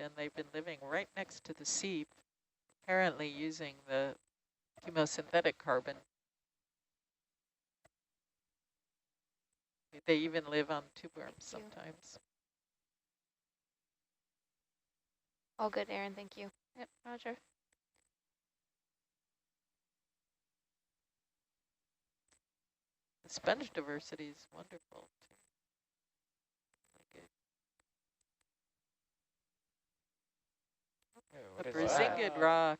and they've been living right next to the sea, apparently using the chemosynthetic carbon. They even live on tube worms sometimes. All good, Aaron, thank you. Yep, roger. The sponge diversity is wonderful. What A is brazingid that? rock.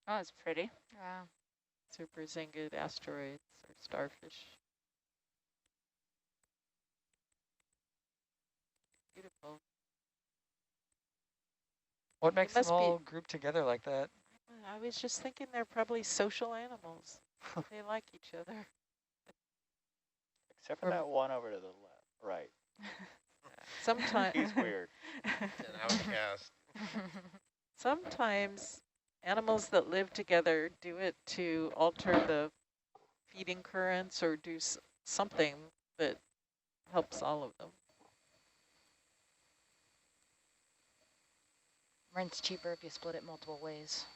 Oh, it's pretty. Wow. These are brazingid asteroids or starfish. Beautiful. What makes them must be- all grouped together like that? I was just thinking they're probably social animals. They like each other. Except for that one over to the left, right. Sometimes He's weird. An outcast. Sometimes animals that live together do it to alter the feeding currents or do something that helps all of them. Rent's cheaper if you split it multiple ways.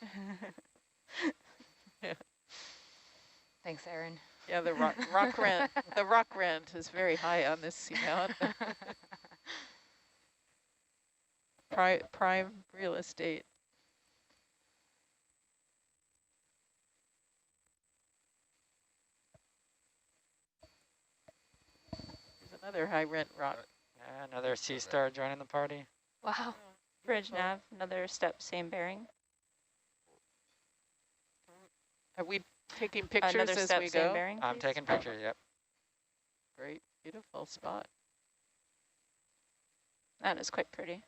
Yeah. Thanks, Aaron. Yeah, the rock rent. The rock rent is very high on this seamount. Prime real estate. There's another high rent rock. Another sea star joining the party. Wow. Bridge nav, another step, same bearing. Are we taking pictures Another as step, we same go? bearing, I'm please. taking pictures, yep. Great, beautiful spot. That is quite pretty.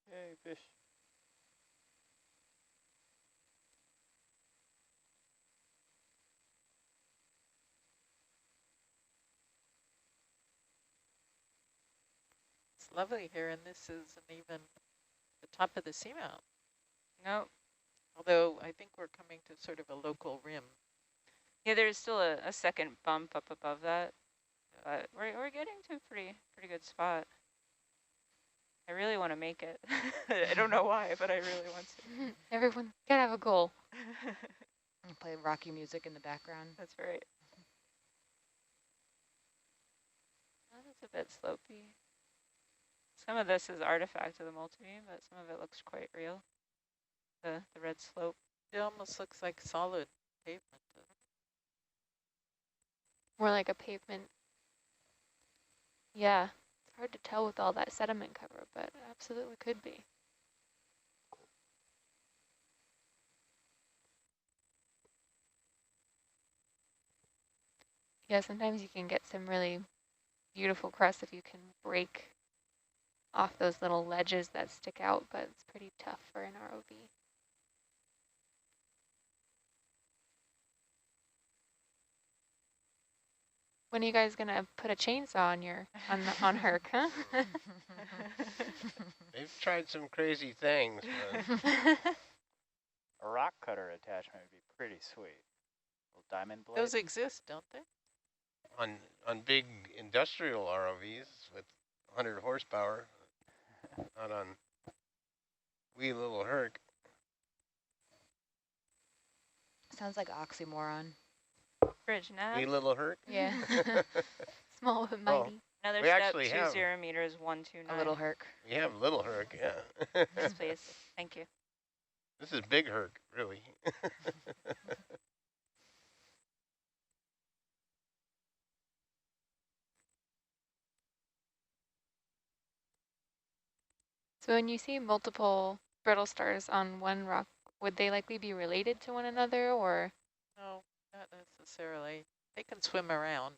Hey, fish. It's lovely here, and this isn't even the top of the seamount. Nope. Although I think we're coming to sort of a local rim. Yeah, there's still a second bump up above that, but we're getting to a pretty good spot. I really want to make it. I don't know why, but I really want to. Everyone gotta have a goal. And play rocky music in the background. That's right. That is a bit slopey. Some of this is artifact of the multibeam, but some of it looks quite real. The red slope. It almost looks like solid pavement. More like a pavement. Yeah, it's hard to tell with all that sediment cover, but absolutely could be. Yeah, sometimes you can get some really beautiful crust if you can break off those little ledges that stick out, but it's pretty tough for an ROV. When are you guys gonna put a chainsaw on Herc, huh? They've tried some crazy things. But A rock cutter attachment would be pretty sweet. Little diamond blade. Those exist, don't they? on big industrial ROVs with 100 horsepower, not on wee little Herc. Sounds like oxymoron. Bridge nav. Wee little Herc? Yeah. Small but mighty. Another We step, actually have- 20 meters, 129. A little Herc. We have little Herc, yeah. Yes, please. Thank you. This is big Herc, really. So when you see multiple brittle stars on one rock, would they likely be related to one another, or? No, not necessarily. They can swim around.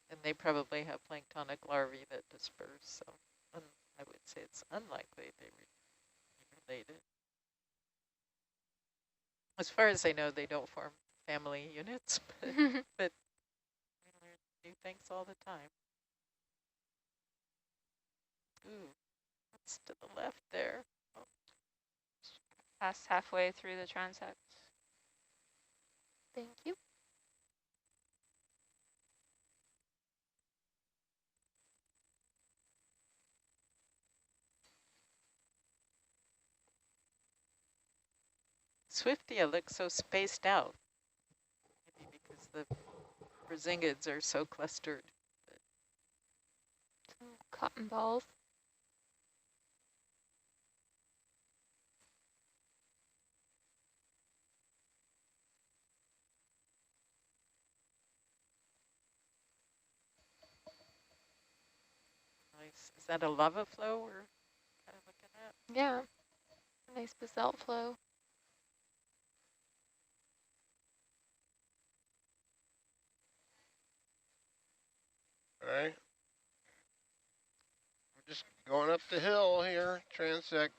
And they probably have planktonic larvae that disperse, so I would say it's unlikely they related. As far as I know, they don't form family units, but we learn new things all the time. Ooh, what's to the left there? Oh, Past halfway through the transect. Thank you. Swiftia looks so spaced out. Maybe because the Brazinghids are so clustered. Cotton balls. Nice. Is that a lava flow we're kind of looking at? Yeah. Nice basalt flow. All right. We're just going up the hill here, transect.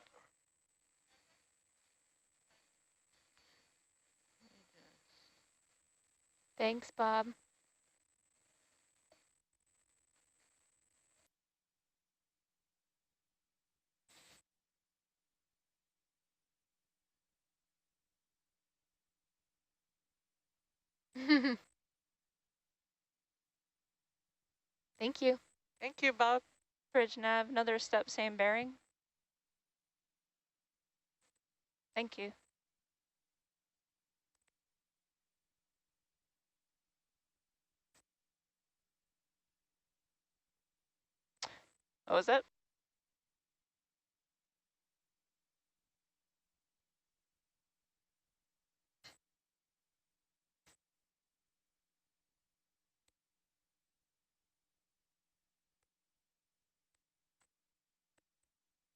Thanks, Bob. Thank you. Thank you, Bob. Bridge nav, another step, same bearing. Thank you. What was it?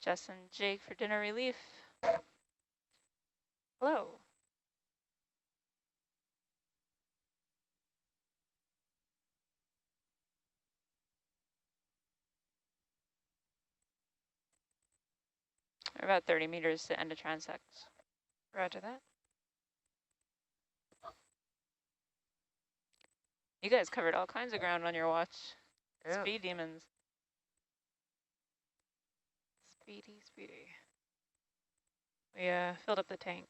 Jess and Jake for dinner relief. Hello. We're about 30 meters to end of transect. Roger that. You guys covered all kinds of ground on your watch. Yep. Speed demons. Speedy, speedy. We filled up the tank.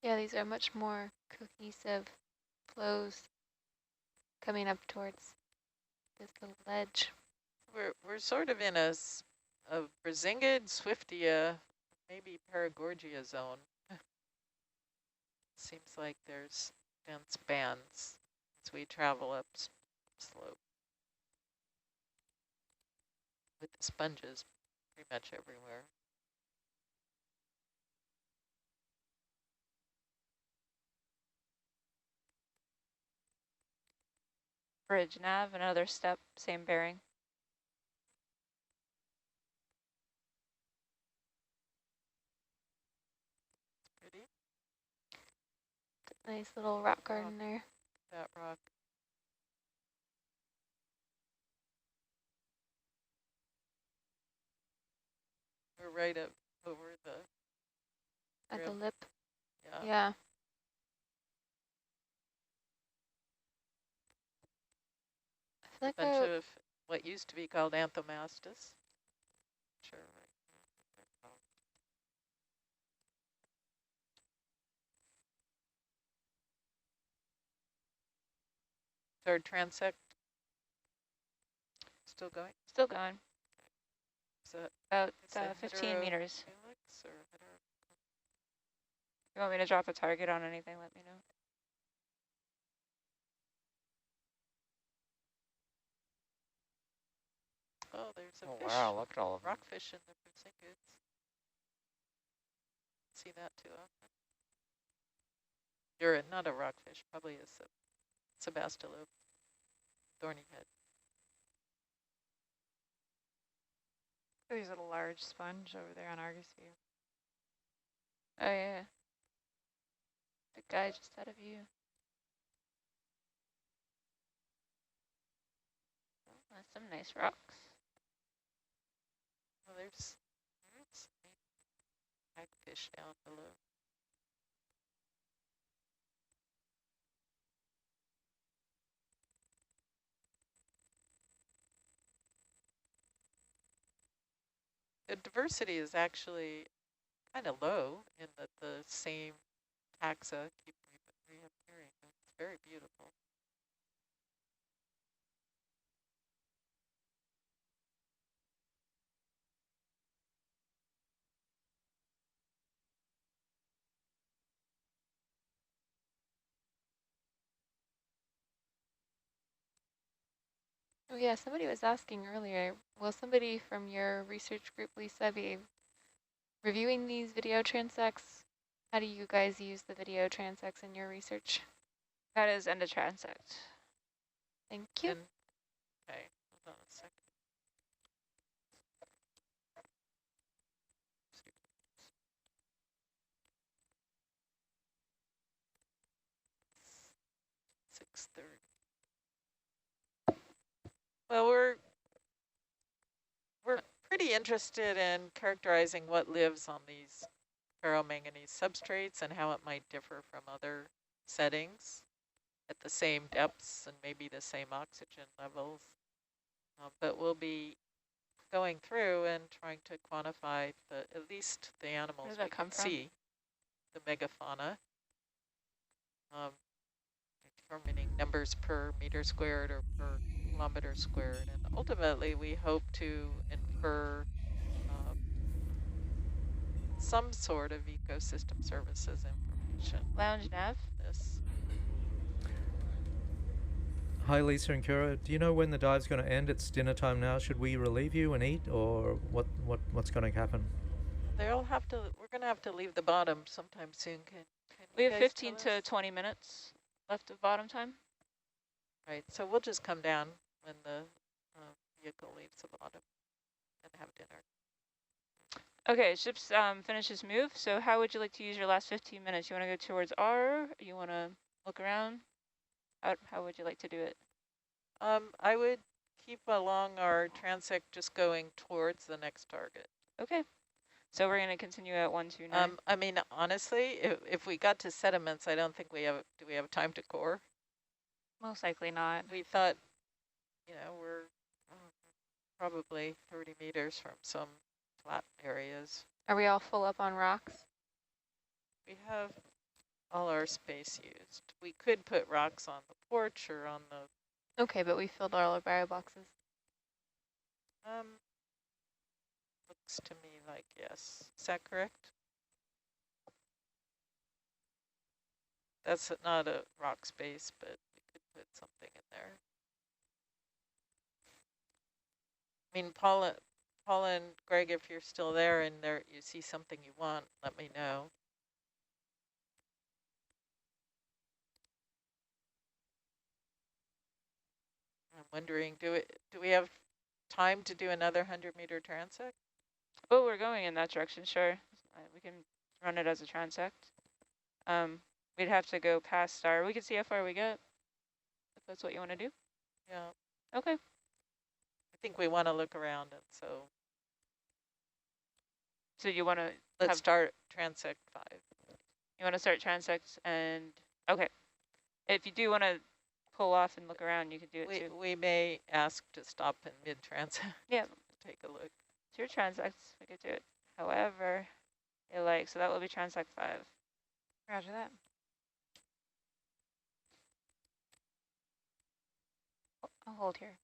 Yeah, these are much more cohesive flows coming up towards this little ledge. We're sort of in a Brazingid, Swiftia, maybe Paragorgia zone. Seems like there's dense bands as we travel up slope with the sponges pretty much everywhere. Bridge nav, another step, same bearing. Pretty, Nice little rock garden there. that rock. We're right up over the At the rim. lip. Yeah. Yeah. I feel like Bunch of what used to be called Anthomastus. Sure, right. Third transect still going? Still going. Is that About is that 15 meters. Helix or You want me to drop a target on anything, let me know. oh, there's a Oh, fish. wow, look at all of them. Rockfish in the Brazinghids. See that too often. You're not a rockfish, probably a Sebastilo, thorny head. There's a large sponge over there on Argus View. Oh yeah. The guy just out of view. Oh, that's some nice rocks. Well, there's hagfish down below. The diversity is actually kind of low in that the same taxa keep reappearing. It's very beautiful. Oh yeah, somebody was asking earlier, will somebody from your research group, Lisa, be reviewing these video transects? How do you guys use the video transects in your research? That is end of transect. Thank you. And, okay, hold on a second. Well, we're pretty interested in characterizing what lives on these ferromanganese substrates and how it might differ from other settings at the same depths and maybe the same oxygen levels. But we'll be going through and trying to quantify at least the animals Where does we that come can from? see, the megafauna, determining numbers per meter squared or per kilometer squared. And ultimately, we hope to infer some sort of ecosystem services information. Lounge nav. This. Hi, Lisa and Kira. Do you know when the dive's going to end? It's dinner time now. Should we relieve you and eat, or what's going to happen? They'll have to. We're going to have to leave the bottom sometime soon. Can We you have guys 15 tell to us? 20 minutes left of bottom time. Right. So we'll just come down when the vehicle leaves the bottom and have dinner. Okay, ships finish its move. So how would you like to use your last 15 minutes? You want to go towards R? You want to look around? How would you like to do it? I would keep along our transect just going towards the next target. Okay. So we're going to continue at 129. I mean, honestly, if we got to sediments, I don't think do we have time to core? Most likely not. We thought, we're probably 30 meters from some flat areas. Are we all full up on rocks? We have all our space used. We could put rocks on the porch or on the... Okay, but we filled all our bio boxes. Looks to me like yes. Is that correct? That's not a rock space, but we could put something in there. I mean, Paul and Greg, if you're still there and you see something you want, let me know. I'm wondering, do we have time to do another 100-meter transect? Oh, we're going in that direction, sure. We can run it as a transect. We'd have to go past our, we can see how far we get, if that's what you want to do. Yeah. Okay. I think we want to look around, and so you want to let's start transect 5. You want to start transects and, okay. If you do want to pull off and look around, you can do it too. We may ask to stop in mid-transect. Yeah. Take a look. It's your transects, we could do it however you like. So that will be transect 5. Roger that. I'll hold here.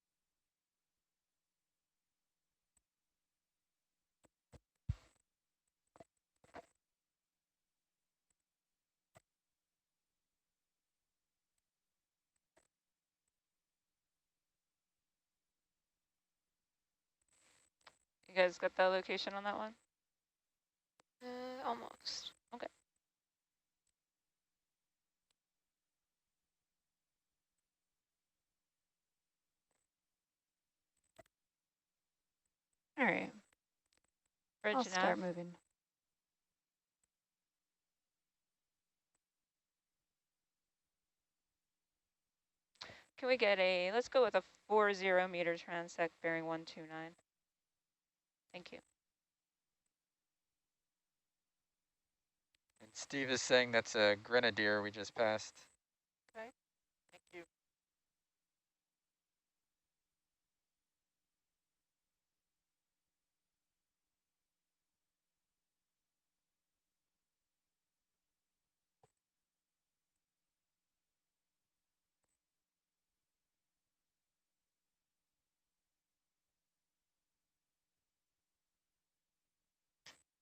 You guys got the location on that one? Almost. Okay. All right. bridge I'll start nav. moving. Can we get a, let's go with a 40 meter transect bearing 129. Thank you. And Steve is saying that's a grenadier we just passed. Okay, thank you.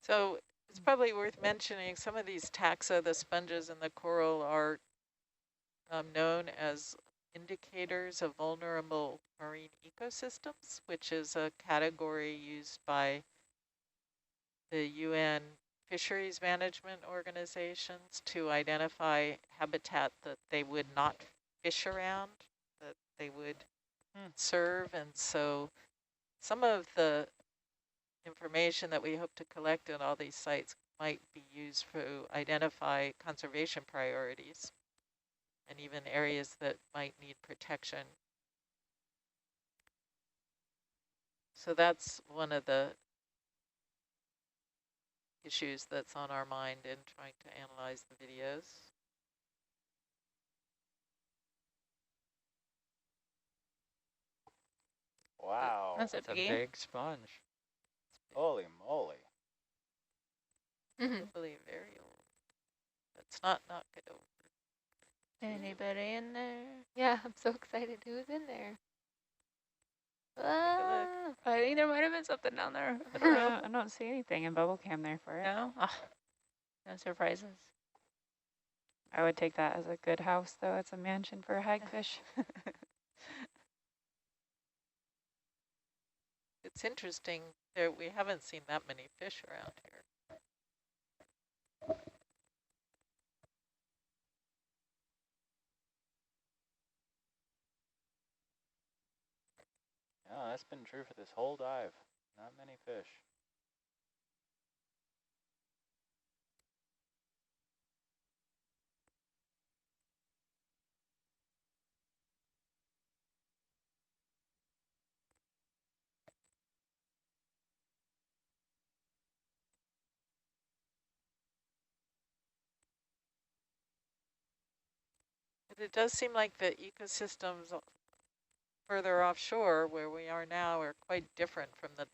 So it's probably worth mentioning some of these taxa, the sponges and the coral, are known as indicators of vulnerable marine ecosystems, which is a category used by the UN fisheries management organizations to identify habitat that they would not fish around, that they would serve. And so some of the information that we hope to collect at all these sites might be used to identify conservation priorities and even areas that might need protection. So that's one of the issues that's on our mind in trying to analyze the videos. Wow. That's a That's a biggie. big sponge. Holy moly. Probably very old. Let's not knock it over. Anybody in there? Yeah, I'm so excited. Who's in there? I think there might have been something down there. I don't know. I don't see anything in bubble cam there for it. No? Oh, no surprises. I would take that as a good house, though. It's a mansion for a hagfish. It's interesting that we haven't seen that many fish around here. Yeah, that's been true for this whole dive. Not many fish. But it does seem like the ecosystems further offshore where we are now are quite different from the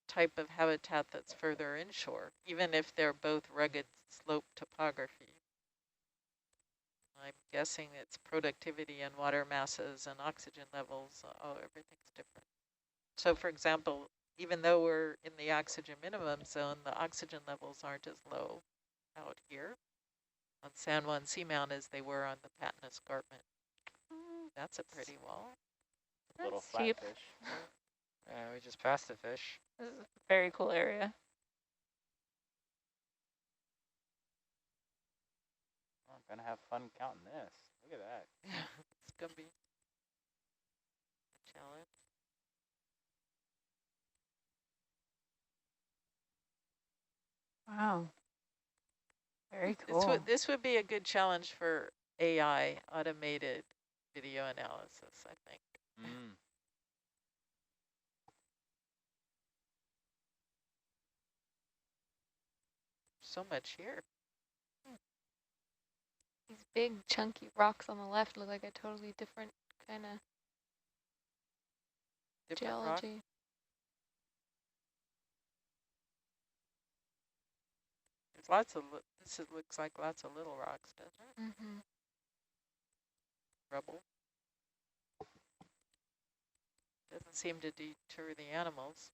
type of habitat that's further inshore, even if they're both rugged slope topography. I'm guessing it's productivity and water masses and oxygen levels. Oh, everything's different. So for example, even though we're in the oxygen minimum zone, the oxygen levels aren't as low out here on San Juan Seamount as they were on the Patna Escarpment. That's a pretty wall. Little That's cheap. flatfish. We just passed a fish. This is a very cool area. I'm gonna have fun counting this. Look at that. It's gonna be a challenge. Wow. Very cool. This would be a good challenge for AI, automated video analysis, I think. Mm. So much here. These big chunky rocks on the left look like a totally different kind of Different rock. geology. There's lots of, looks like lots of little rocks, doesn't it? Mm-hmm. Rubble. Doesn't seem to deter the animals.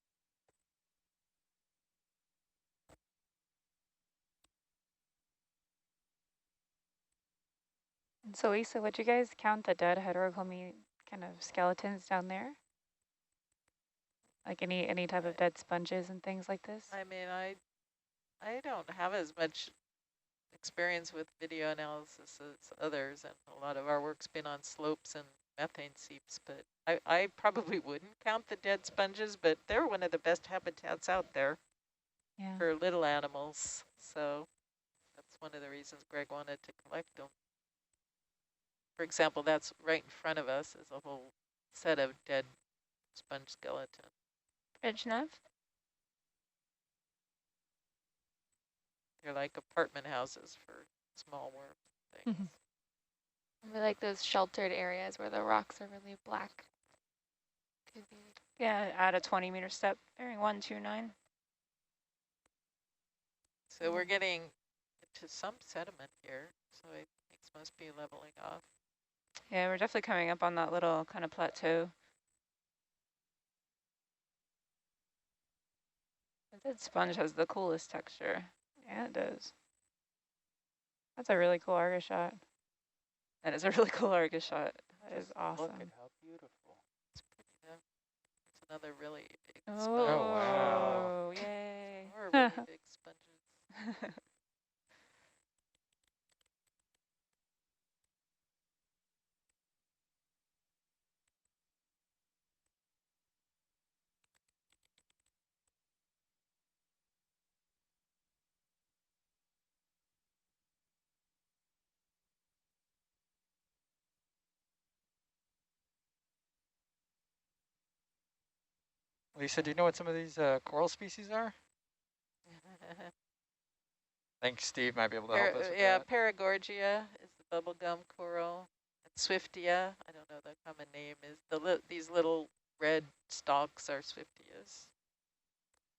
So Lisa, would you guys count the dead heterochrome kind of skeletons down there? Like any type of dead sponges and things like this? I mean, I don't have as much experience with video analysis as others, and a lot of our work's been on slopes and methane seeps, but I probably wouldn't count the dead sponges, but they're one of the best habitats out there Yeah. for little animals. So that's one of the reasons Greg wanted to collect them. For example, that's right in front of us is a whole set of dead sponge skeleton. Bridge nav. They're like apartment houses for small worm things. We like those sheltered areas where the rocks are really black. Could be. Yeah, add a 20-meter step, bearing 129. So we're getting into some sediment here, so I think it must be leveling off. Yeah, we're definitely coming up on that little kind of plateau. The dead sponge has the coolest texture. Yeah, it does. That's a really cool Argus shot. That is a really cool Argus shot. That is Just awesome. Look at how beautiful. It's pretty, it's another really big Oh, sponge. wow. Yay. Or really big sponges. Lisa, do you know what some of these coral species are? I think Steve might be able to help us with Yeah, that. Paragorgia is the bubblegum coral. And Swiftia, I don't know the common name, is these little red stalks are Swiftias.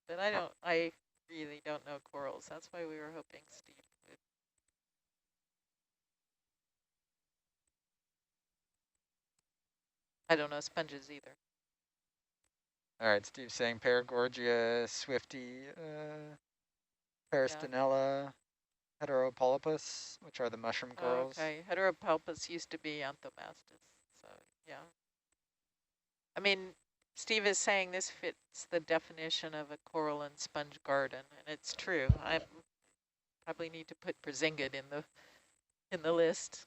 But I really don't know corals. That's why we were hoping Steve would. I don't know sponges either. All right, Steve's saying Paragorgia, Swifty, Peristinella, Heteropolypus, which are the mushroom corals. Okay, Heteropalpus used to be Anthomastus, so yeah. I mean, Steve is saying this fits the definition of a coral and sponge garden, and it's true. I probably need to put Brazingid in the list.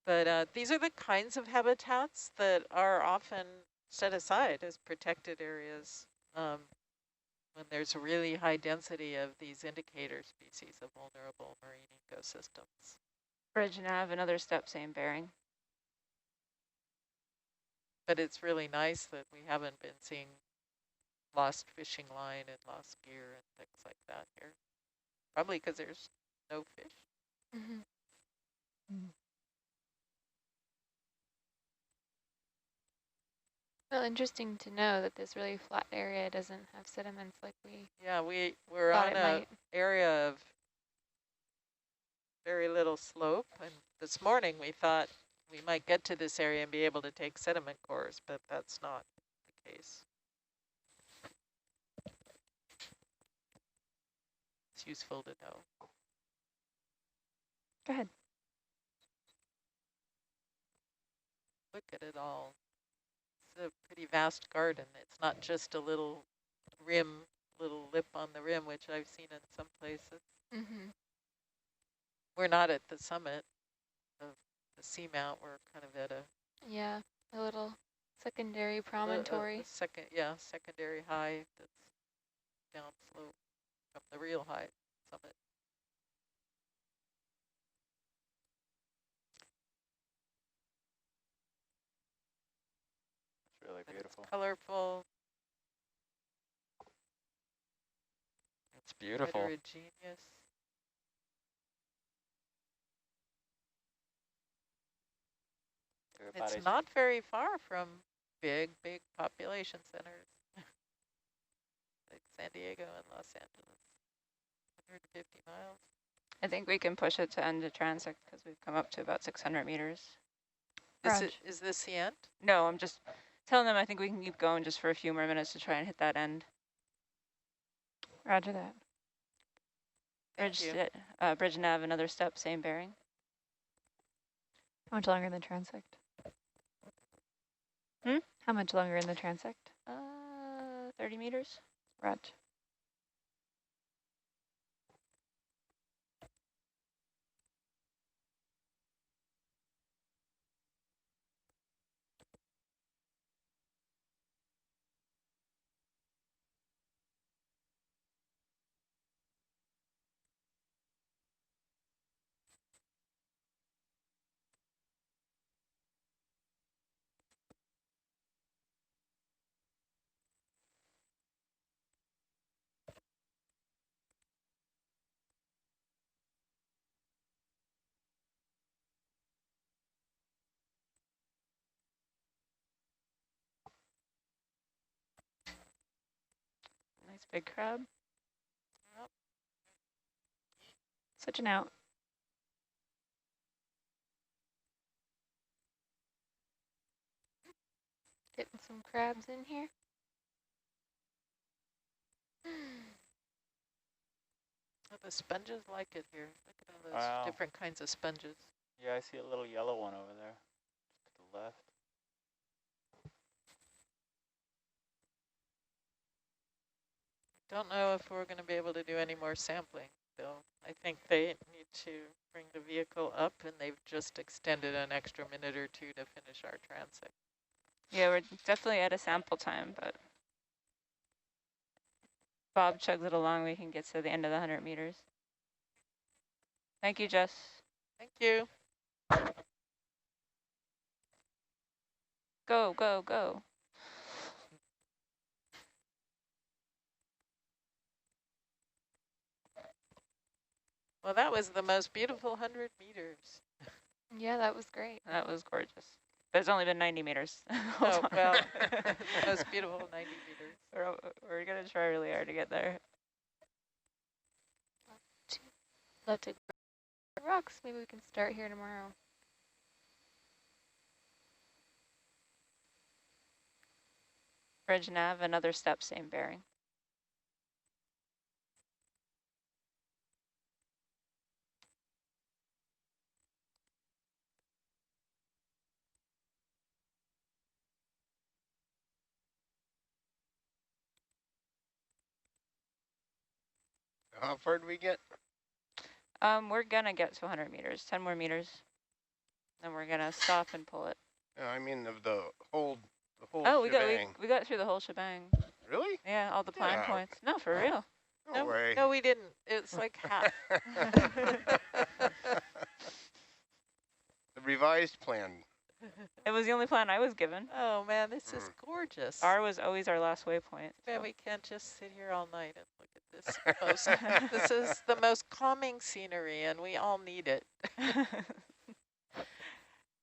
But these are the kinds of habitats that are often set aside as protected areas when there's a really high density of these indicator species of vulnerable marine ecosystems. Bridge nav, another step, same bearing. But it's really nice that we haven't been seeing lost fishing line and lost gear and things like that here. Probably because there's no fish. Well, interesting to know that this really flat area doesn't have sediments like we Yeah, we're thought on it an might. area of very little slope, and this morning we thought we might get to this area and be able to take sediment cores, but that's not the case. It's useful to know. Go ahead. Look at it all. It's a pretty vast garden. It's not just a little rim, little lip on the rim, which I've seen in some places. We're not at the summit of the seamount. We're kind of at Yeah, a little secondary promontory. secondary high that's downslope from the real high summit. It's really beautiful. It's colorful. It's beautiful. Heterogeneous. It's not very far from big population centers like San Diego and Los Angeles. 150 miles. I think we can push it to end the transect because we've come up to about 600 meters. Is this the end? No, I'm just telling them I think we can keep going just for a few more minutes to try and hit that end. Roger that. Bridge nav, another step, same bearing. How much longer in the transect? How much longer in the transect? 30 meters. Roger. Nice big crab. Such an out. Getting some crabs in here. Oh, the sponges like it here. Look at all those Wow. different kinds of sponges. Yeah, I see a little yellow one over there to the left. Don't know if we're going to be able to do any more sampling, though. I think they need to bring the vehicle up, and they've just extended an extra minute or two to finish our transect. Yeah, we're definitely at a sample time, but Bob chugs it along, we can get to the end of the 100 meters. Thank you, Jess. Thank you. Go, go, go. Well, that was the most beautiful 100 meters. Yeah, that was great. That was gorgeous. But it's only been 90 meters. Oh, well, the most beautiful 90 meters. We're going to try really hard to get there. Love to grow rocks. Maybe we can start here tomorrow. Bridge nav, another step, same bearing. How far do we get? We're gonna get to 100 meters, 10 more meters. Then we're gonna stop and pull it. I mean, of the whole Oh, shebang. we got through the whole shebang. Really? Yeah, all the plan Yeah. points. No, for real. No way. No, we didn't. It's like half. The revised plan. It was the only plan I was given. Oh, man, this is gorgeous. R was always our last waypoint. Man, we can't just sit here all night and look at this. This is the most calming scenery, and we all need it.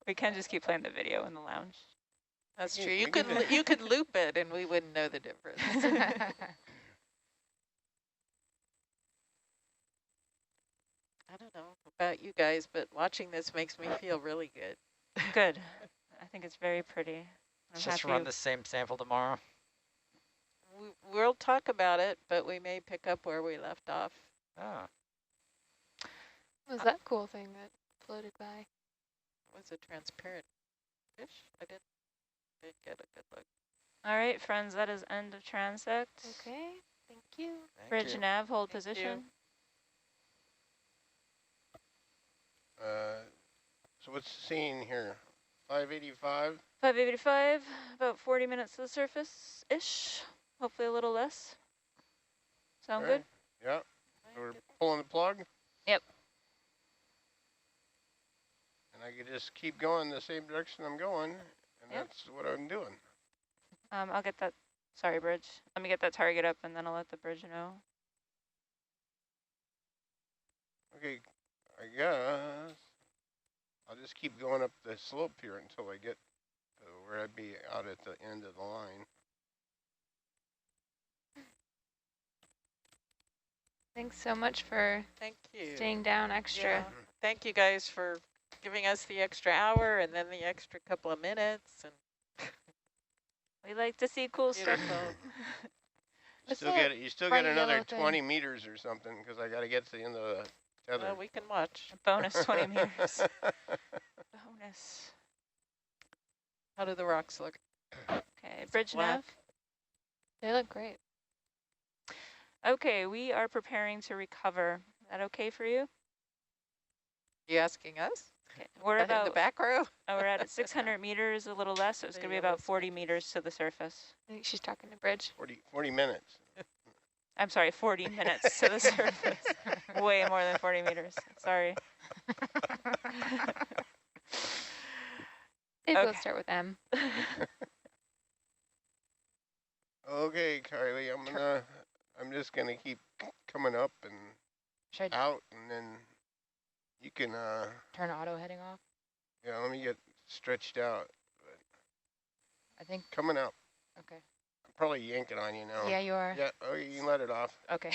We can just keep playing the video in the lounge. That's Yeah, true. You we could can- you could loop it, and we wouldn't know the difference. I don't know about you guys, but watching this makes me feel really good. Good. I think it's very pretty. I'm Just happy. run the same sample tomorrow. We'll talk about it, but we may pick up where we left off. Ah, What was that cool thing that floated by? It was a transparent fish. I didn't get a good look. All right, friends, that is end of transect. Okay, thank you. thank Bridge you. nav, hold Thank you. position. So what's the scene here? 585? 585, about 40 minutes to the surface-ish. Hopefully a little less. Sound good? Yeah. So we're pulling the plug? Yep. And I could just keep going the same direction I'm going, and Yeah. that's what I'm doing. I'll get that, sorry, bridge. Let me get that target up and then I'll let the bridge know. Okay, I guess I'll just keep going up the slope here until I get to where I'd be out at the end of the line. Thanks so much for Thank you. staying down extra. Yeah. Thank you guys for giving us the extra hour and then the extra couple of minutes. And We like to see cool stuff. beautiful. What's Still that get You still bright get another yellow thing? 20 meters or something because I got to get to the end of the tether. Well, we can watch. Bonus 20 meters. Bonus. How do the rocks look? Okay, bridge black. nav. They look great. Okay, we are preparing to recover. Is that okay for you? You asking us? Okay. We're In the about, back row? we're at 600 meters, a little less, so it's The going to be yellow about 40 meters to the surface. I think she's talking to Bridge. 40 minutes. I'm sorry, 40 minutes to the surface. Way more than 40 meters. Sorry. Maybe Okay. we'll start with M. Okay, Kylie, I'm just gonna keep coming up and Should I out, and then you can turn auto heading off? yeah, let me get stretched out. I think, Coming out. okay. I'm probably yanking on you now. Yeah, you are. Yeah, oh, you can let it off. Okay.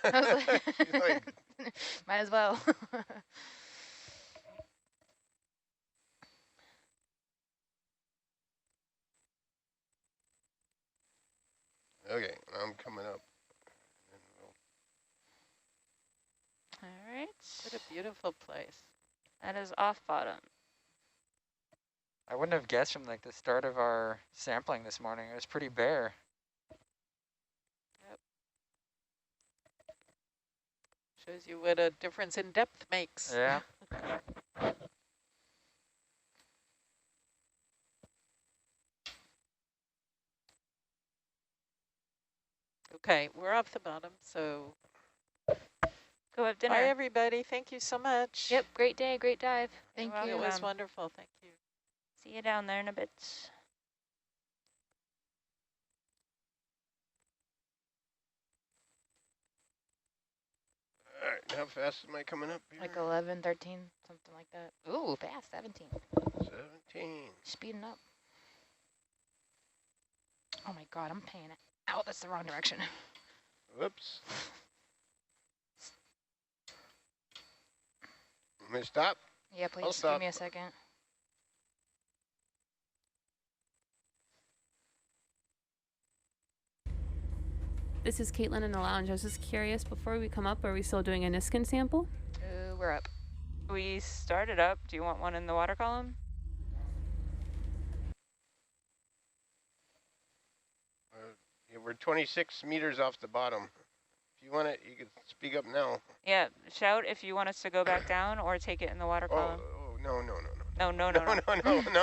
I was She's like, might as well. okay, I'm coming up. All right. What a beautiful place. That is off bottom. I wouldn't have guessed from like the start of our sampling this morning. It was pretty bare. Yep. Shows you what a difference in depth makes. Yeah. Okay, we're off the bottom, so Go have dinner. bye everybody. Thank you so much. Yep, great day, great dive. Thank It you. was wonderful. Thank you. See you down there in a bit. All right, how fast am I coming up here? Like 11, 13, something like that. Ooh, fast, 17. 17. Speeding up. Oh my God, I'm paying it. Oh, that's the wrong direction. Whoops. Let me stop. Yeah, I'll please stop. give me a second. This is Caitlin in the lounge. I was just curious, before we come up, are we still doing a Niskin sample? We're up. We started up. Do you want one in the water column? Yeah, we're 26 meters off the bottom. If you want it, you can speak up now. Yeah, shout if you want us to go back down or take it in the water column. Oh, no. No, No,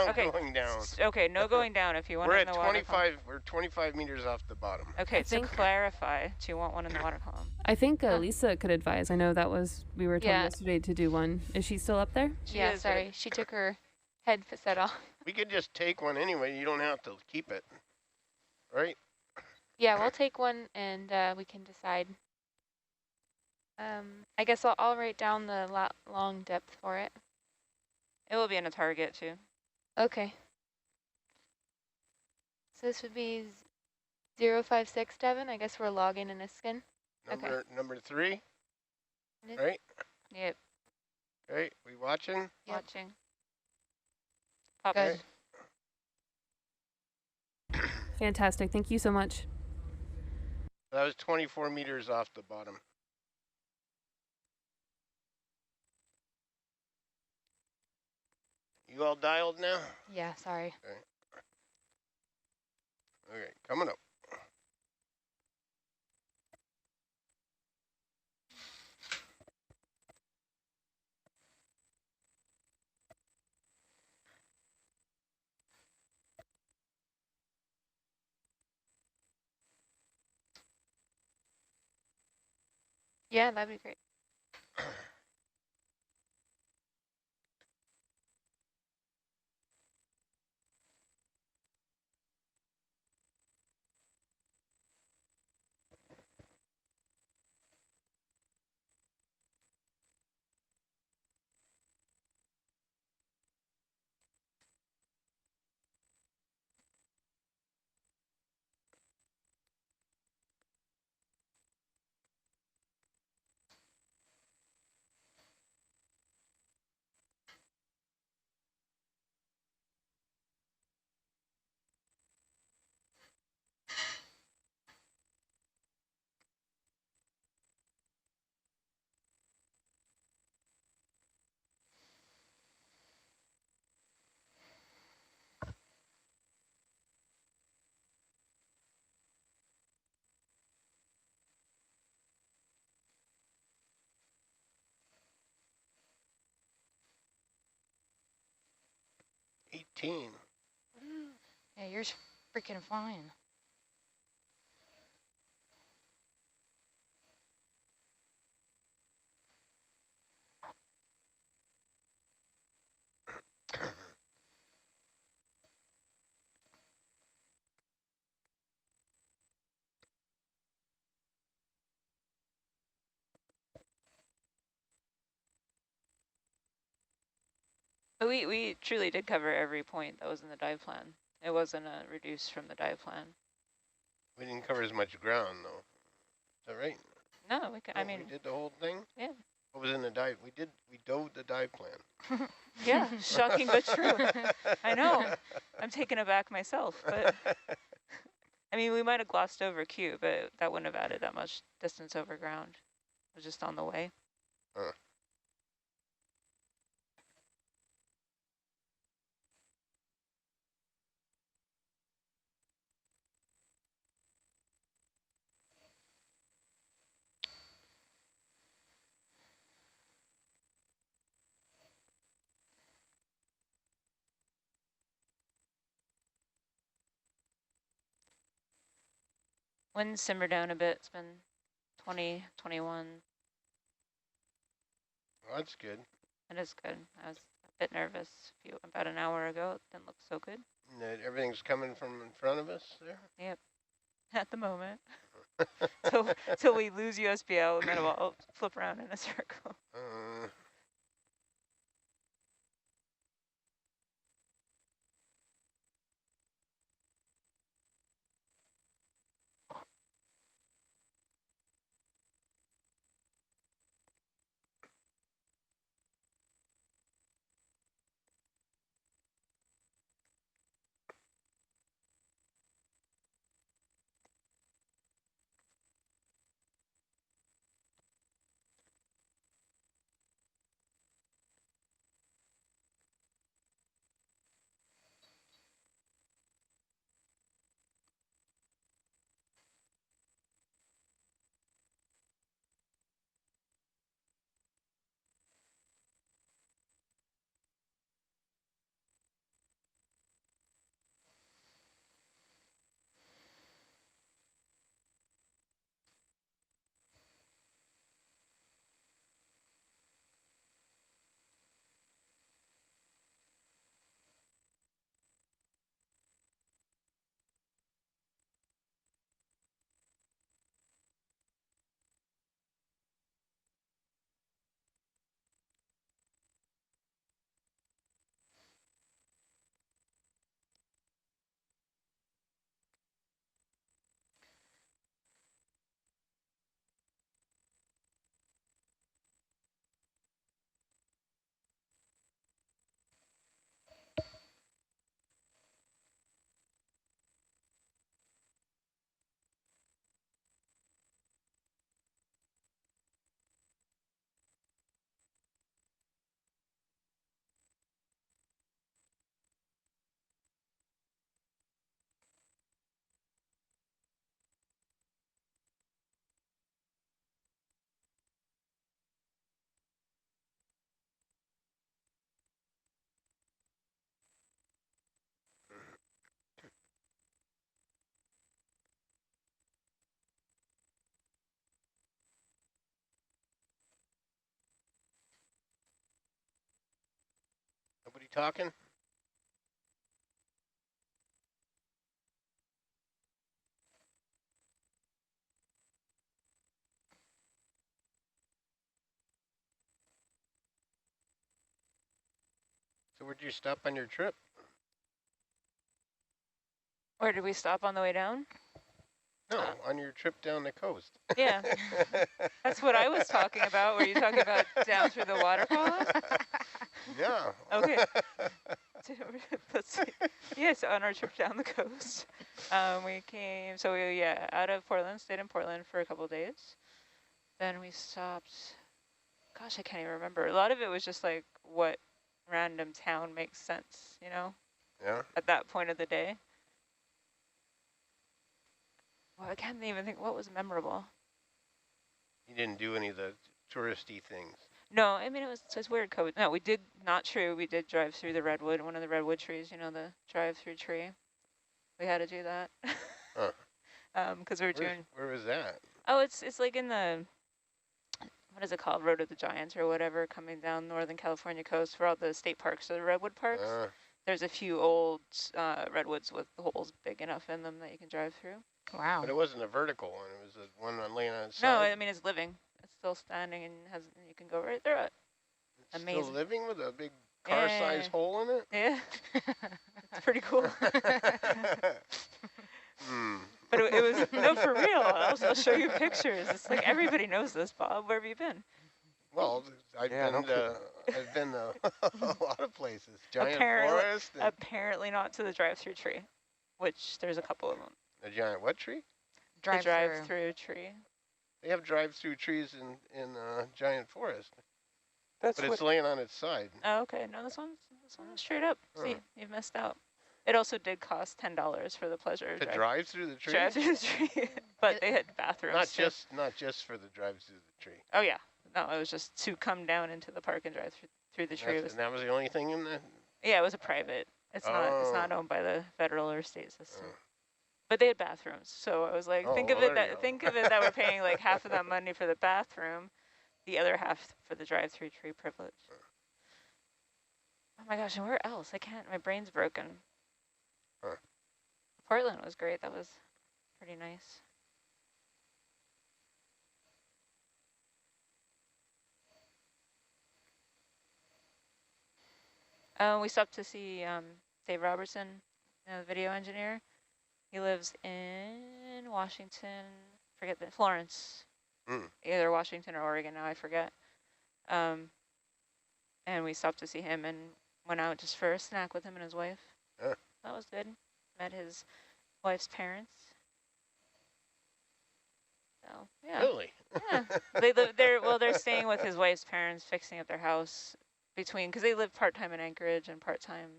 Okay. going down. Okay, no going down if you want We're it in at the water column. we're 25 meters off the bottom. Okay, I to think- clarify, do you want one in the water column? I think Lisa could advise. I know that was, we were told Yeah. yesterday to do one. Is she still up there? She Yeah, is, sorry, she took her headset off. We could just take one anyway. You don't have to keep it. Right? Yeah, we'll take one and we can decide. I guess I'll write down the long depth for it. It will be in a target too. Okay. So this would be 056, Devin. I guess we're logging in a skin. Number 3. It is? Right? Yep, Right? We watching? Yep. watching. Pop. Good. Fantastic. Thank you so much. That was 24 meters off the bottom. You all dialed now? Yeah, sorry. Okay, coming up. Yeah, that'd be great. Yeah, you're freaking flying. But we truly did cover every point that was in the dive plan. It wasn't a reduce from the dive plan. We didn't cover as much ground though. Is that right? No, we can, I mean, we did the whole thing. yeah. What was in the dive? We dove the dive plan. Yeah, shocking but true. I know. I'm taken aback myself, but I mean, we might have glossed over Q, but that wouldn't have added that much distance over ground. It was just on the way. Wind simmered down a bit. It's been 20, 21. Well, that's good. It is good. I was a bit nervous about an hour ago. It didn't look so good. And everything's coming from in front of us there? Yep, at the moment. Till we lose USBL and then we'll flip around in a circle. Nobody talking? So where'd you stop on your trip? Where did we stop on the way down? No, on your trip down the coast. Yeah, that's what I was talking about. Were you talking about down through the waterfall? Yeah. Okay. Let's see. Yes, on our trip down the coast, we came. So we out of Portland, stayed in Portland for a couple of days. Then we stopped. Gosh, I can't even remember. A lot of it was just like what random town makes sense, you know? Yeah. At that point of the day. Well, I can't even think what was memorable. You didn't do any of the touristy things. No, I mean, it's weird code. No, we did, not true. We did drive through the redwood, one of the redwood trees, you know, the drive-through tree. We had to do that. Because we were doing. Where was that? Oh, it's like in the, what is it called? Road of the Giants or whatever, coming down Northern California coast for all the state parks or the redwood parks. There's a few old redwoods with holes big enough in them that you can drive through. Wow. But it wasn't a vertical one. It was a one on laying on its No, side. I mean, it's living. It's still standing and you can go right through it. It's Amazing. still living with a big car-sized hole in it? Yeah. It's pretty cool. But it was, no, for real. I'll show you pictures. It's like, everybody knows this, Bob. Where have you been? Well, I've been to a lot of places. Giant forest. Apparently not to the drive-through tree, which there's a couple of them. A giant what tree? The drive-through tree. They have drive-through trees in giant forest. That's but it's laying on its side. Oh, okay. No, this one's straight up. See, you've missed out. It also did cost $10 for the pleasure. To drive through the tree? Drive through the tree. But they had bathrooms. Not just for the drive through the tree. Oh, yeah. No, it was just to come down into the park and drive through the tree. And that was the only thing in the... Yeah, it was a private. It's not owned by the federal or state system. But they had bathrooms. So I was like, think of it that we're paying like half of that money for the bathroom, the other half for the drive-through tree privilege. Oh my gosh, and where else? I can't, my brain's broken. Portland was great. That was pretty nice. We stopped to see Dave Robertson, the video engineer. He lives in Washington, Florence, either Washington or Oregon now, I forget. And we stopped to see him and went out just for a snack with him and his wife. That was good. Met his wife's parents. So, yeah. Really? Yeah. They're staying with his wife's parents, fixing up their house because they live part-time in Anchorage and part-time.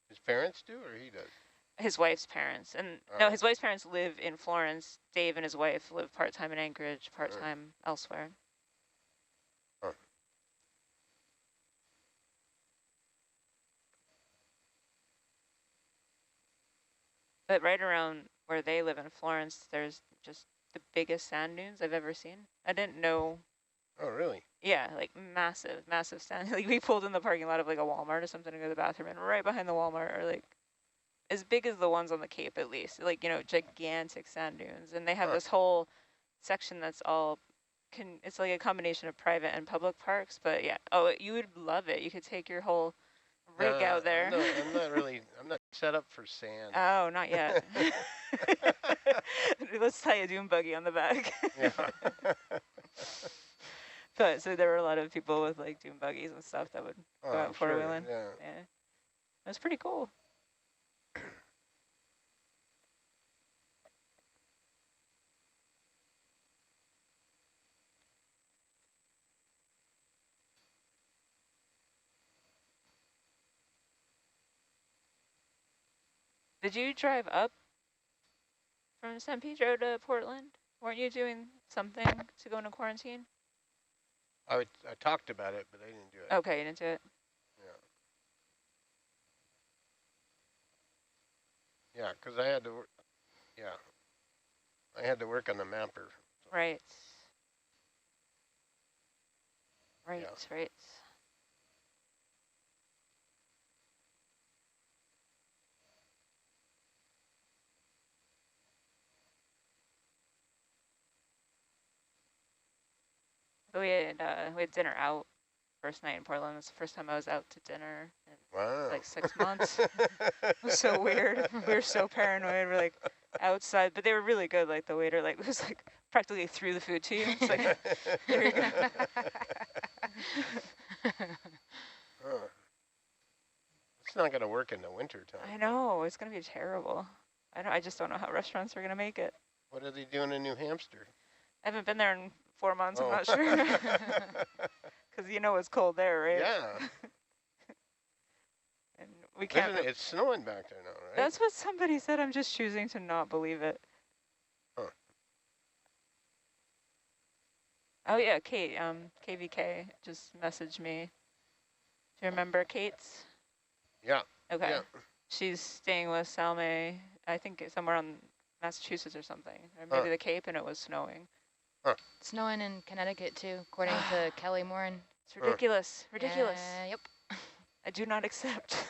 His parents do, or he does? His wife's parents. And no, his wife's parents live in Florence. Dave and his wife live part-time in Anchorage, part-time elsewhere. But right around where they live in Florence, there's just the biggest sand dunes I've ever seen. I didn't know. Oh, really? Yeah, like massive, massive sand. Like we pulled in the parking lot of like a Walmart or something to go to the bathroom, and right behind the Walmart are like as big as the ones on the Cape at least, like, gigantic sand dunes. And they have this whole section that's all, it's like a combination of private and public parks. But yeah, you would love it. You could take your whole rig out there. I'm not set up for sand. Oh, not yet. Let's tie a dune buggy on the back. Yeah. But so there were a lot of people with like dune buggies and stuff that would go out four-wheeling. Yeah. It was pretty cool. Did you drive up from San Pedro to Portland? Weren't you doing something to go into quarantine? I talked about it, but I didn't do it. Okay, you didn't do it? Yeah, because I had to work. Yeah, I had to work on the mapper. So. Right. Yeah. Right. We had dinner out first night in Portland. It's the first time I was out to dinner in like 6 months. It was so weird. We were so paranoid. We're like outside, but they were really good. Like the waiter, like was like practically threw the food to you. It's like, here you go. It's not gonna work in the winter time. I know, it's gonna be terrible. I just don't know how restaurants are gonna make it. What are they doing in New Hampshire? I haven't been there in 4 months. I'm not sure. Because it's cold there, right? Yeah. And we can't. It's snowing back there now, right? That's what somebody said. I'm just choosing to not believe it. Oh yeah, Kate. KVK just messaged me. Do you remember Kate's? Yeah. Okay. Yeah. She's staying with Salme, I think somewhere on Massachusetts or something, or maybe the Cape, and it was snowing. Snowing in Connecticut too, according to Kelly Morin. It's ridiculous. Ridiculous. Yep. I do not accept.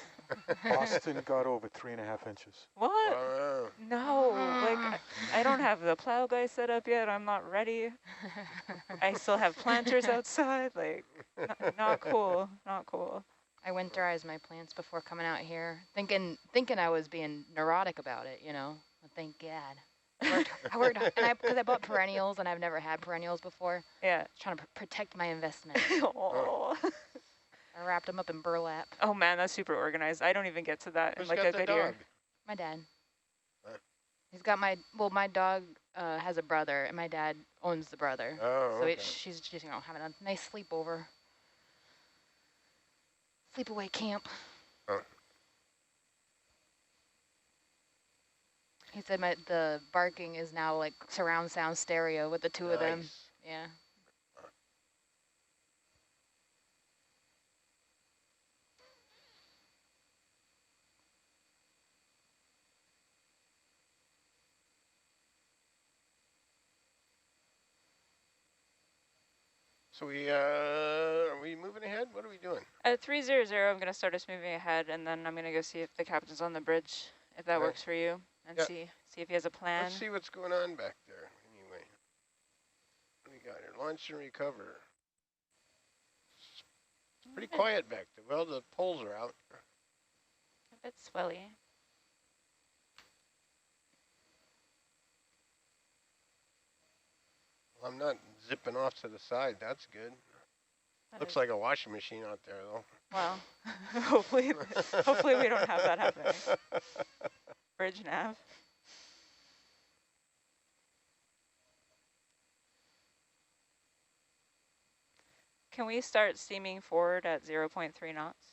Boston got over 3.5 inches. What? No, like I don't have the plow guy set up yet. I'm not ready. I still have planters outside. Like, not cool. Not cool. I winterized my plants before coming out here, thinking I was being neurotic about it, But thank God. I worked, and because I bought perennials and I've never had perennials before. Yeah. Trying to protect my investment. Oh. I wrapped them up in burlap. Oh man, that's super organized. I don't even get to that Who's in like got a the good dog? year. My dad. Huh. He's got my dog has a brother, and my dad owns the brother. Oh, So okay. she's just, having a nice sleepover. Sleepaway camp. Oh. He said the barking is now like surround sound stereo with the two of them. Nice. Yeah. So are we moving ahead? What are we doing? At 300, I'm going to start us moving ahead, and then I'm going to go see if the captain's on the bridge, if that Okay. works for you, and see if he has a plan. Let's see what's going on back there. Anyway, what do we got here? Launch and recover. It's pretty quiet back there. Well, the poles are out. A bit swelly. Well, I'm not zipping off to the side. That's good. Looks like a washing machine out there, though. Well, hopefully we don't have that happening. Bridge nav. Can we start steaming forward at 0.3 knots?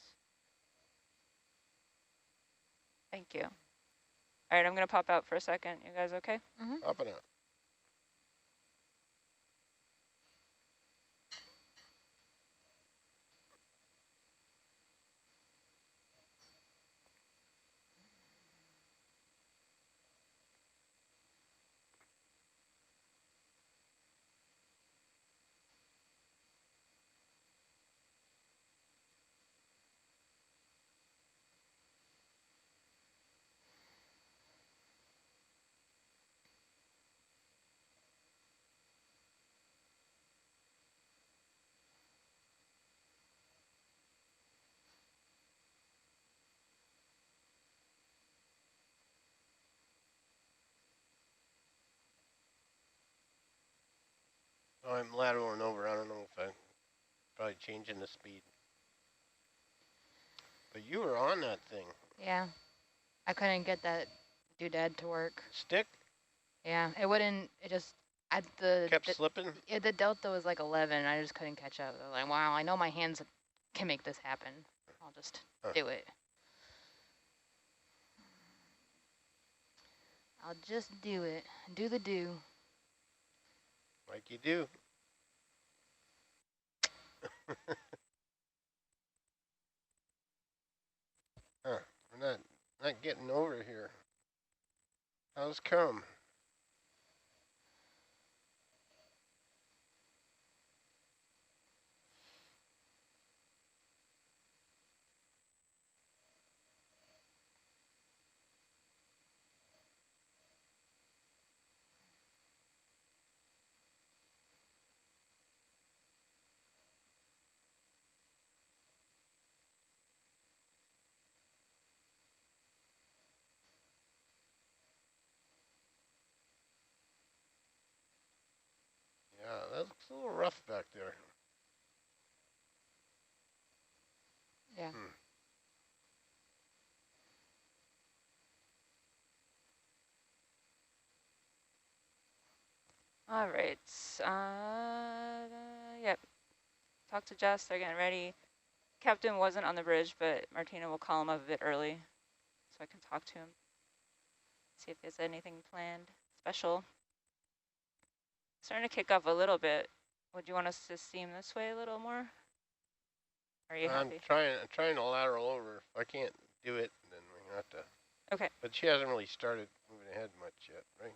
Thank you. All right, I'm going to pop out for a second. You guys okay? Mm-hmm. Popping out. Oh, I'm lateraling over. I don't know if I'm probably changing the speed. But you were on that thing. Yeah. I couldn't get that doodad to work. Stick? Yeah. It wouldn't, Kept slipping? Yeah, the delta was like 11. I just couldn't catch up. I was like, wow, I know my hands can make this happen. I'll just do it. I'll just do it. Do the do. Like you do. We're not getting over here. How's come? Yeah, that looks a little rough back there. Yeah. All right. Yep. Talk to Jess. They're getting ready. Captain wasn't on the bridge, but Martina will call him up a bit early so I can talk to him. See if there's anything planned special. Starting to kick up a little bit. Would you want us to steam this way a little more? Are you happy? I'm trying to lateral over. If I can't do it, then we have to. Okay. But she hasn't really started moving ahead much yet, right?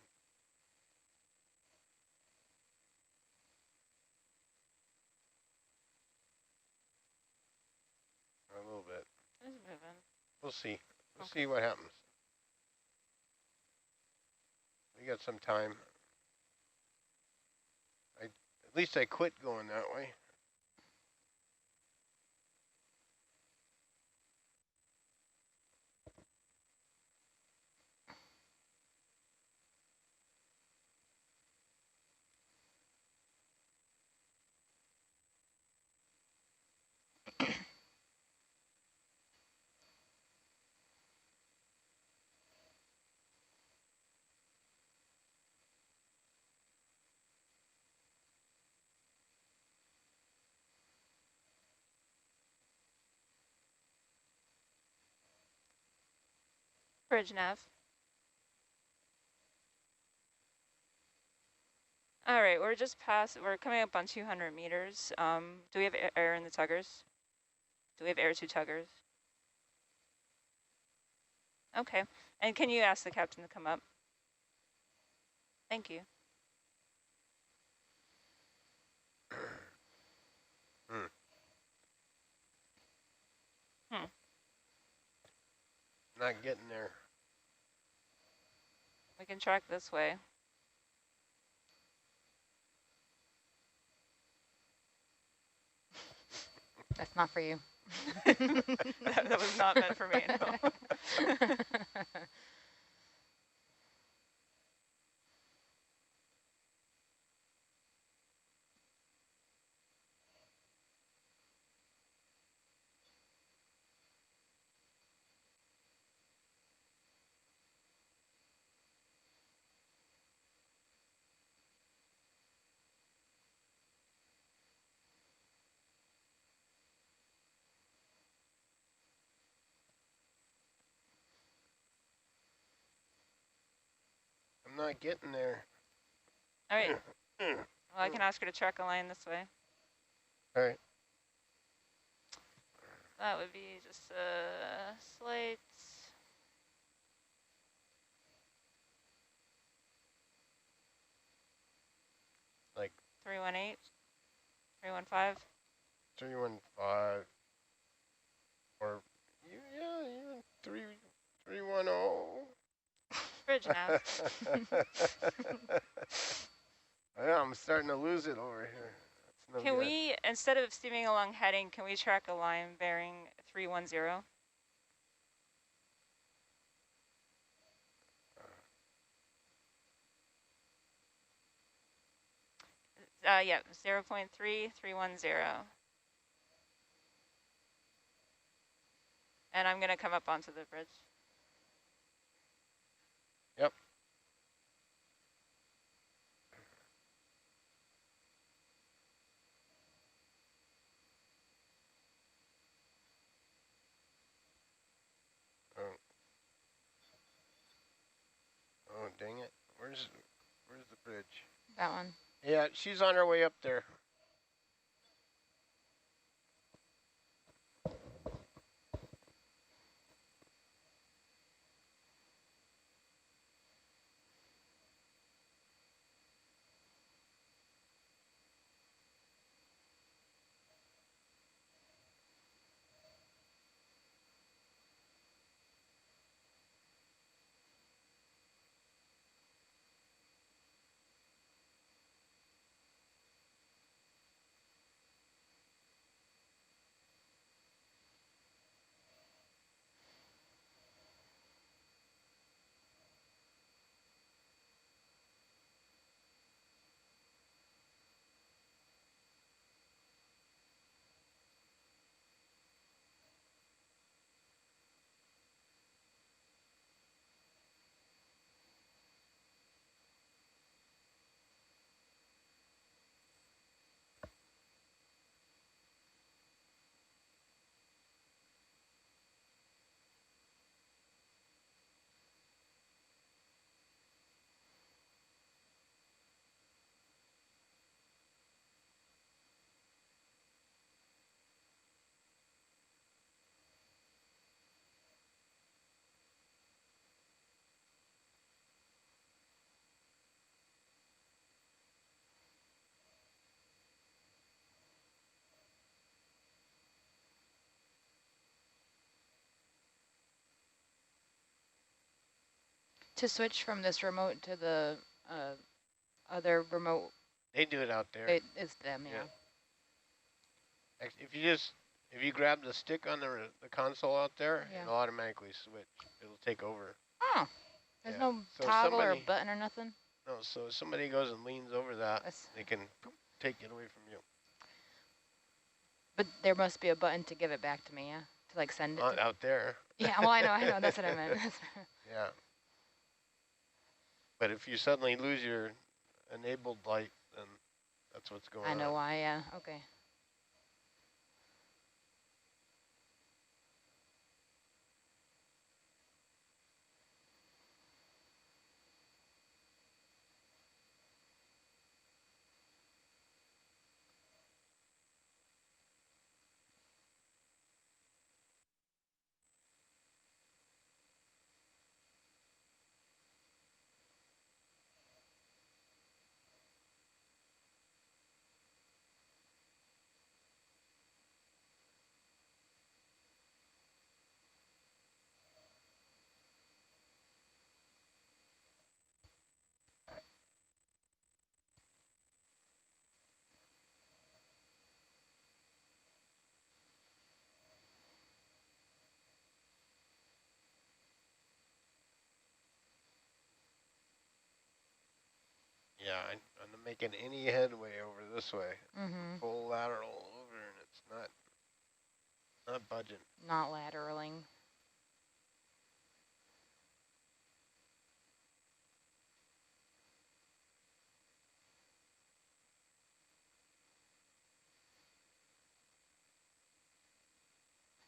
A little bit. It's moving. We'll see. We'll see what happens. We got some time. At least I quit going that way. Bridge nav. All right, we're just past, we're coming up on 200 meters. Do we have air in the tuggers? Do we have air to tuggers? Okay, and can you ask the captain to come up? Thank you. Not getting there. We can track this way. That's not for you. that was not meant for me, no. I'm not getting there. All right. Well, I can ask her to track a line this way. All right. That would be just a slight. Like 318, 315. 315. Or yeah, even 310. Bridge nav. Yeah, I'm starting to lose it over here. That's no Can good. we, instead of steaming along heading, can we track a line bearing 310? Yeah, 0.3310. And I'm going to come up onto the bridge. Yep. Oh, dang it. Where's the bridge? That one. Yeah, she's on her way up there. To switch from this remote to the other remote, They do it out there. it's them, yeah. If you grab the stick on the console out there, Yeah. it'll automatically switch. It'll take over. Oh, there's Yeah. no So toggle or somebody- button or nothing? No, so if somebody goes and leans over that, That's, they can take it away from you. but there must be a button to give it back to me, yeah? To like send it Not to out there. Yeah, well, I know, that's what I meant. Yeah. But if you suddenly lose your enabled light, then that's what's going on. I know why, yeah, okay. Yeah, I'm not making any headway over this way. Mm-hmm. Full lateral over, and it's not budging. Not lateraling.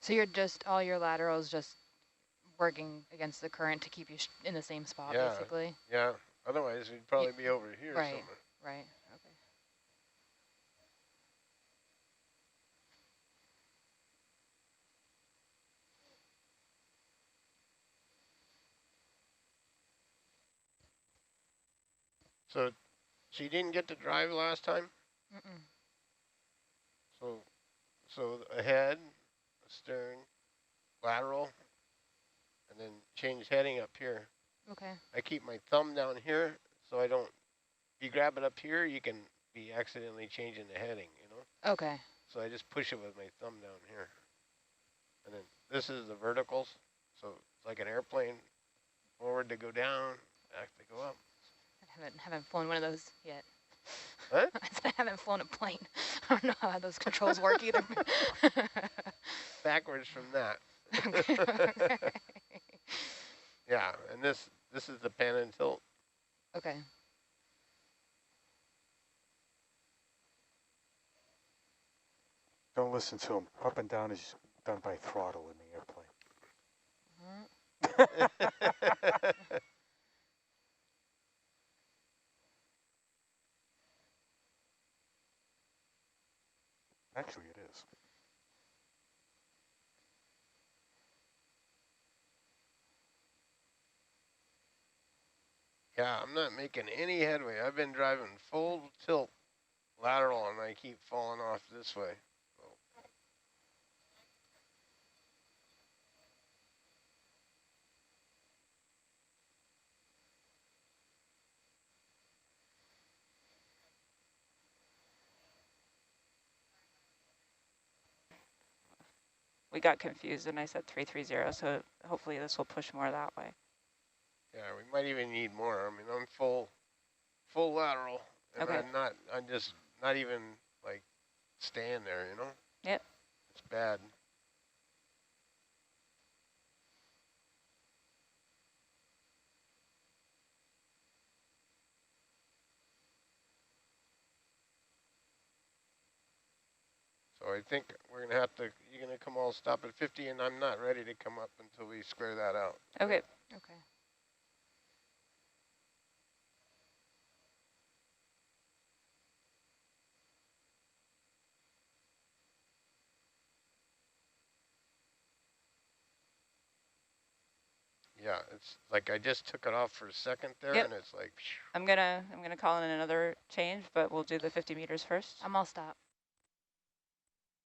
So you're just, all your laterals just working against the current to keep you in the same spot, Yeah, basically? yeah. Otherwise, we'd probably be over here Right, somewhere. right, okay. So you didn't get to drive last time? Mm-mm. So ahead, stern, lateral, and then change heading up here. Okay. I keep my thumb down here so I don't, if you grab it up here, you can be accidentally changing the heading, you know? Okay. So I just push it with my thumb down here. And then this is the verticals. So it's like an airplane, forward to go down, back to go up. I haven't flown one of those yet. What? I said I haven't flown a plane. I don't know how those controls work either. Backwards from that. Okay. Yeah, and this is the pan and tilt. Okay. Don't listen to him. Up and down is done by throttle in the airplane. Actually, it is. Yeah, I'm not making any headway. I've been driving full tilt lateral and I keep falling off this way. We got confused and I said 330, so hopefully this will push more that way. Yeah, we might even need more. I mean, I'm full lateral. And Okay. I'm just not even like staying there, you know? Yep. It's bad. So I think we're gonna have to, you're gonna come all stop at 50 and I'm not ready to come up until we square that out. Okay. Okay. Yeah, it's like I just took it off for a second there, Yep. and it's like. I'm gonna call in another change, but we'll do the 50 meters first. I'm all stop.